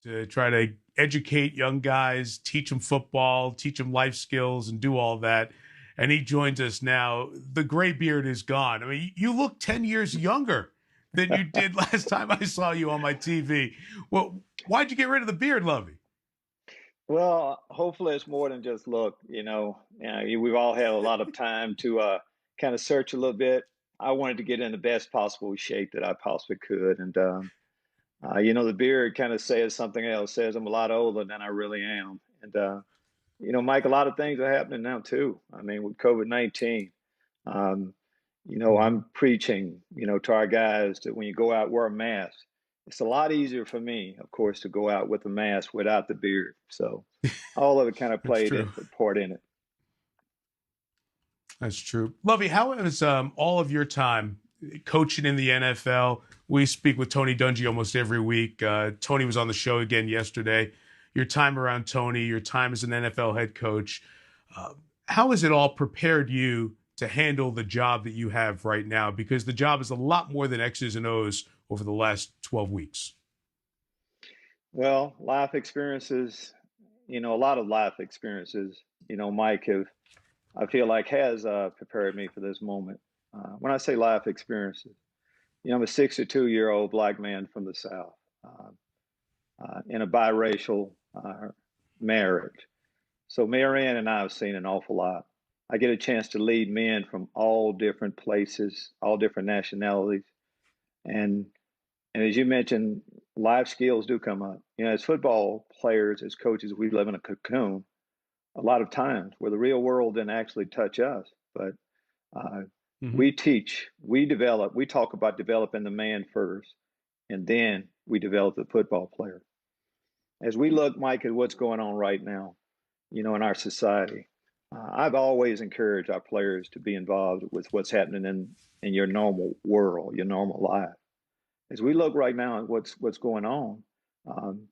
to try to educate young guys, teach them football, teach them life skills, and do all that. And he joins us now. The gray beard is gone. I mean, you look 10 years younger than you did last time I saw you on my TV. Well, why'd you get rid of the beard, Lovey? Well, hopefully it's more than just look, we've all had a lot of time to kind of search a little bit. I wanted to get in the best possible shape that I possibly could. And, the beard kind of says something else, says I'm a lot older than I really am. And, Mike, a lot of things are happening now too. I mean, with COVID-19, um, I'm preaching, to our guys that when you go out, wear a mask. It's a lot easier for me, of course, to go out with a mask without the beard. So all of it kind of That's played true. in, a part in it. That's true. Lovey, how has all of your time coaching in the NFL? We speak with Tony Dungy almost every week. Tony was on the show again yesterday. Your time around Tony, your time as an NFL head coach, uh, how has it all prepared you to handle the job that you have right now? Because the job is a lot more than X's and O's over the last 12 weeks. Well, life experiences, a lot of life experiences, Mike, I feel like has prepared me for this moment. When I say life experiences, I'm a 62-year-old black man from the South in a biracial marriage. So Marianne and I have seen an awful lot. I get a chance to lead men from all different places, all different nationalities. And and as you mentioned, life skills do come up. As football players, as coaches, we live in a cocoon a lot of times where the real world didn't actually touch us. But uh, Mm-hmm. we teach, we develop, we talk about developing the man first, and then we develop the football player. As we look, Mike, at what's going on right now, in our society, I've always encouraged our players to be involved with what's happening in your normal world, your normal life. As we look right now at what's going on, um,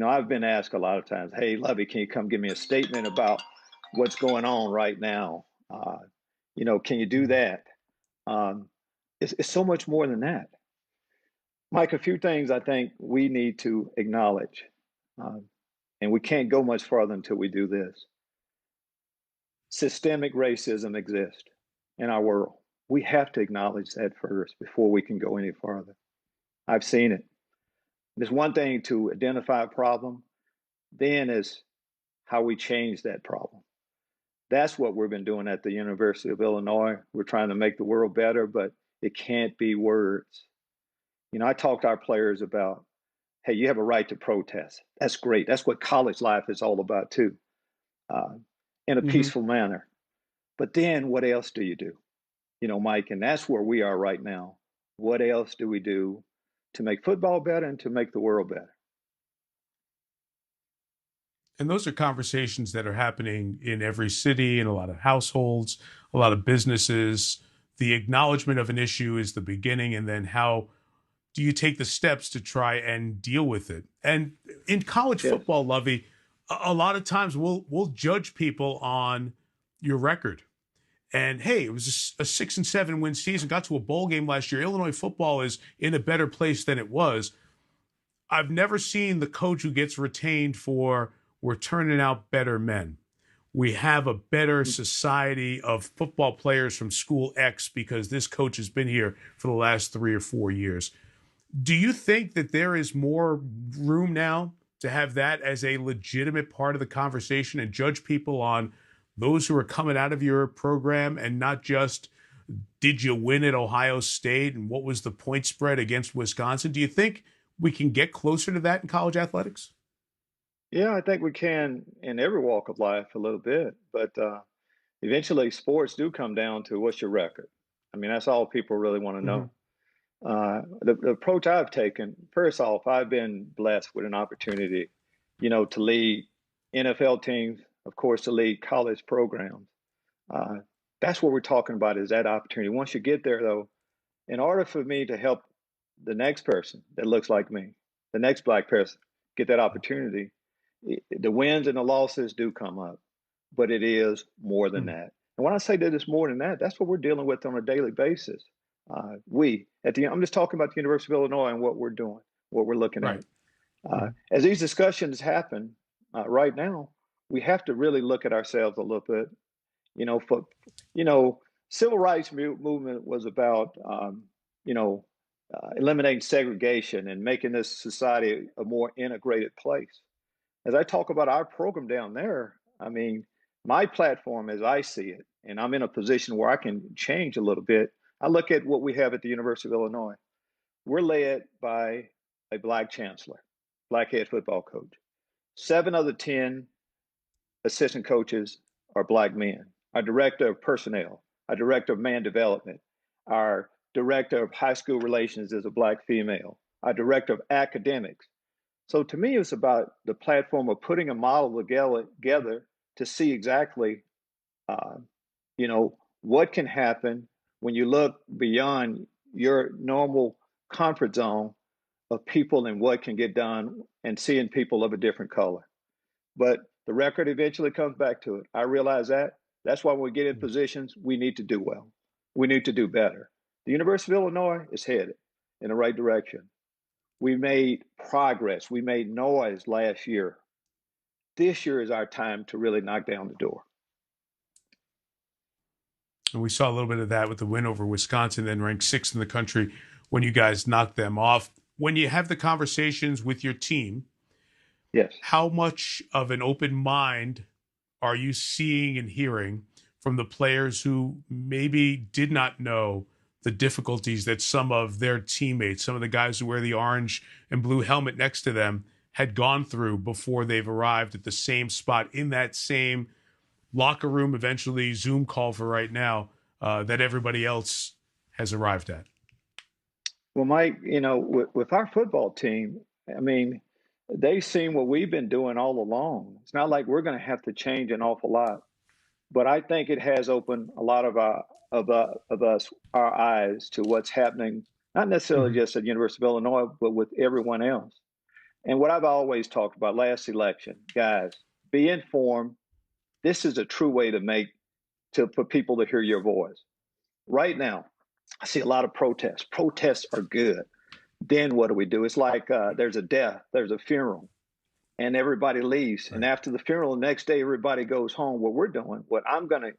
I've been asked a lot of times, "Hey, Lovey, can you come give me a statement about what's going on right now? Can you do that?" Um, it's so much more than that, Mike. A few things I think we need to acknowledge, um, and we can't go much farther until we do this. Systemic racism exists in our world. We have to acknowledge that first before we can go any farther. I've seen it. There's one thing to identify a problem, then is how we change that problem. That's what we've been doing at the University of Illinois. We're trying to make the world better, but it can't be words. I talk to our players about, hey, you have a right to protest. That's great. That's what college life is all about, too, uh, in a Mm-hmm. peaceful manner. But then what else do you do? Mike, and that's where we are right now. What else do we do to make football better and to make the world better? And those are conversations that are happening in every city, in a lot of households, a lot of businesses. The acknowledgement of an issue is the beginning, and then how do you take the steps to try and deal with it? And in college Yes. football, Lovey, a lot of times we'll judge people on your record. And hey, it was a 6-7 win season. Got to a bowl game last year. Illinois football is in a better place than it was. I've never seen the coach who gets retained for we're turning out better men. We have a better society of football players from school X because this coach has been here for the last 3 or 4 years. Do you think that there is more room now to have that as a legitimate part of the conversation and judge people on those who are coming out of your program and not just did you win at Ohio State and what was the point spread against Wisconsin? Do you think we can get closer to that in college athletics? Yeah, I think we can in every walk of life a little bit, but eventually sports do come down to what's your record. I mean, that's all people really want to Mm-hmm. know. The approach I've taken, first off, I've been blessed with an opportunity, to lead NFL teams, of course, to lead college programs. Uh, that's what we're talking about is that opportunity. Once you get there, though, in order for me to help the next person that looks like me, the next black person, get that opportunity, the wins and the losses do come up, but it is more than that. And when I say that it's more than that, that's what we're dealing with on a daily basis. I'm just talking about the University of Illinois and what we're doing, what we're looking at. Right. As these discussions happen right now, we have to really look at ourselves a little bit. You know, for civil rights movement was about you know eliminating segregation and making this society a more integrated place. As I talk about our program down there, I mean, my platform as I see it, and I'm in a position where I can change a little bit. I look at what we have at the University of Illinois. We're led by a black chancellor, black head football coach. 7 of the 10 assistant coaches are black men. Our director of personnel, our director of man development, our director of high school relations is a black female, our director of academics. So to me, it's about the platform of putting a model together to see exactly, uh, what can happen when you look beyond your normal comfort zone of people and what can get done and seeing people of a different color. But the record eventually comes back to it. I realize that. That's why when we get in positions, we need to do well. We need to do better. The University of Illinois is headed in the right direction. We made progress. We made noise last year. This year is our time to really knock down the door. And we saw a little bit of that with the win over Wisconsin, then ranked 6th in the country when you guys knocked them off. When you have the conversations with your team, yes, how much of an open mind are you seeing and hearing from the players who maybe did not know the difficulties that some of their teammates, some of the guys who wear the orange and blue helmet next to them, had gone through before they've arrived at the same spot in that same locker room, eventually Zoom call for right now, that everybody else has arrived at? Well, Mike, with our football team, I mean, they've seen what we've been doing all along. It's not like we're going to have to change an awful lot, but I think it has opened a lot of us our eyes to what's happening, not necessarily just at the University of Illinois, but with everyone else. And what I've always talked about last election, guys, be informed. This is a true way for people to hear your voice. Right now, I see a lot of protests. Protests are good. Then what do? It's like there's a death, there's a funeral, and everybody leaves. Right. And after the funeral, the next day, everybody goes home. What we're doing, what I'm going to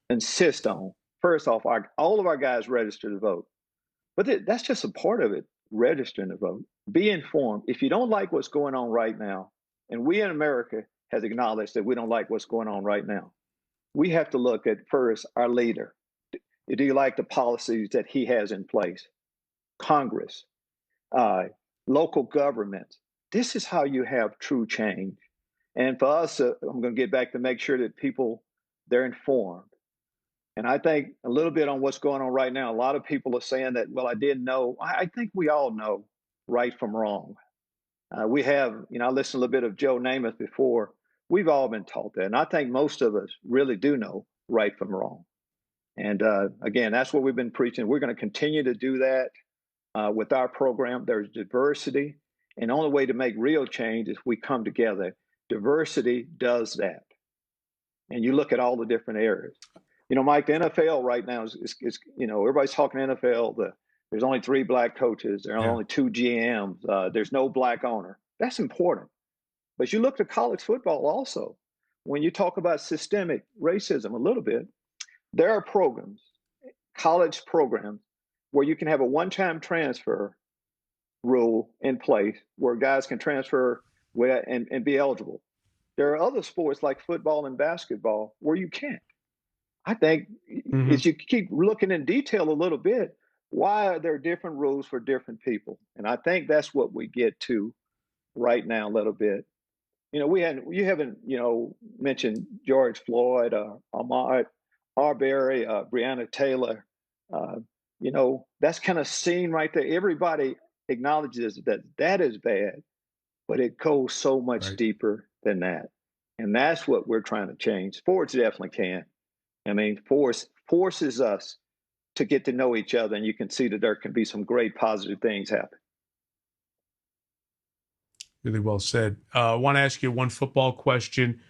insist on, first off, all of our guys register to vote. But that's just a part of it, registering to vote. Be informed. If you don't like what's going on right now, and we in America has acknowledged that we don't like what's going on right now, we have to look at first our leader. Do you like the policies that he has in place? Congress, local governments. This is how you have true change. And for us, I'm going to get back to make sure that they're informed. And I think a little bit on what's going on right now. A lot of people are saying that, well, I didn't know. I think we all know right from wrong. We have, I listened a little bit of Joe Namath before. We've all been taught that. And I think most of us really do know right from wrong. And again, that's what we've been preaching. We're going to continue to do that with our program. There's diversity. And the only way to make real change is we come together. Diversity does that. And you look at all the different areas. Mike, the NFL right now is everybody's talking NFL. There's only 3 black coaches. There are only 2 GMs. There's no black owner. That's important. But you look at college football also. When you talk about systemic racism a little bit, there are programs, college programs, where you can have a one-time transfer rule in place where guys can transfer and be eligible. There are other sports like football and basketball where you can't. I think as you keep looking in detail a little bit, why are there different rules for different people? And I think that's what we get to right now a little bit. You haven't mentioned George Floyd, Ahmaud Arbery, Breonna Taylor. That's kind of seen right there. Everybody acknowledges that is bad, but it goes so much deeper than that. And that's what we're trying to change. Sports definitely can. I mean, forces us to get to know each other, and you can see that there can be some great positive things happen. Really well said. I want to ask you one football question.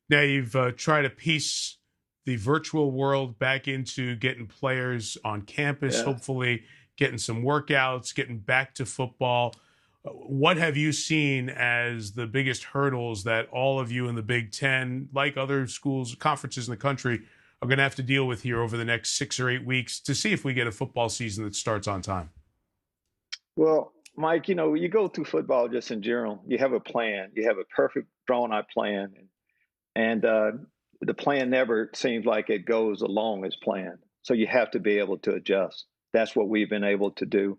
Now you've tried to piece the virtual world back into getting players on campus, hopefully getting some workouts, getting back to football. What have you seen as the biggest hurdles that all of you in the Big Ten, like other schools, conferences in the country, are going to have to deal with here over the next 6 or 8 weeks to see if we get a football season that starts on time? Well, Mike, you go through football just in general. You have a plan. You have a perfect drawn out plan, and the plan never seems like it goes along as planned. So you have to be able to adjust. That's what we've been able to do.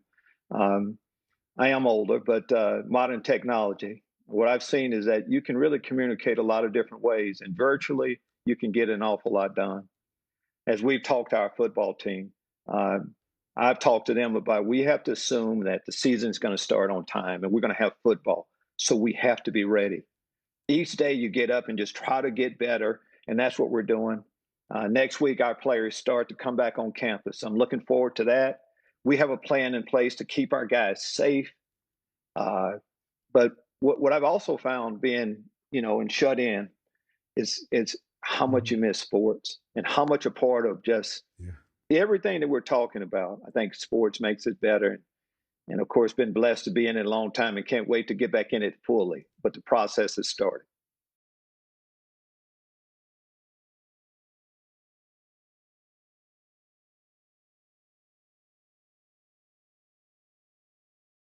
Um, I am older, but modern technology, what I've seen is that you can really communicate a lot of different ways, and virtually you can get an awful lot done. As we've talked to our football team, uh, I've talked to them about we have to assume that the season's going to start on time and we're going to have football. So we have to be ready. Each day you get up and just try to get better, and that's what we're doing. Next week, our players start to come back on campus. I'm looking forward to that. We have a plan in place to keep our guys safe. Uh, but what I've also found being, and shut in is how much Mhm. you miss sports and how much a part of just Yeah. everything that we're talking about. I think sports makes it better. And of course, been blessed to be in it a long time and can't wait to get back in it fully. But the process has started.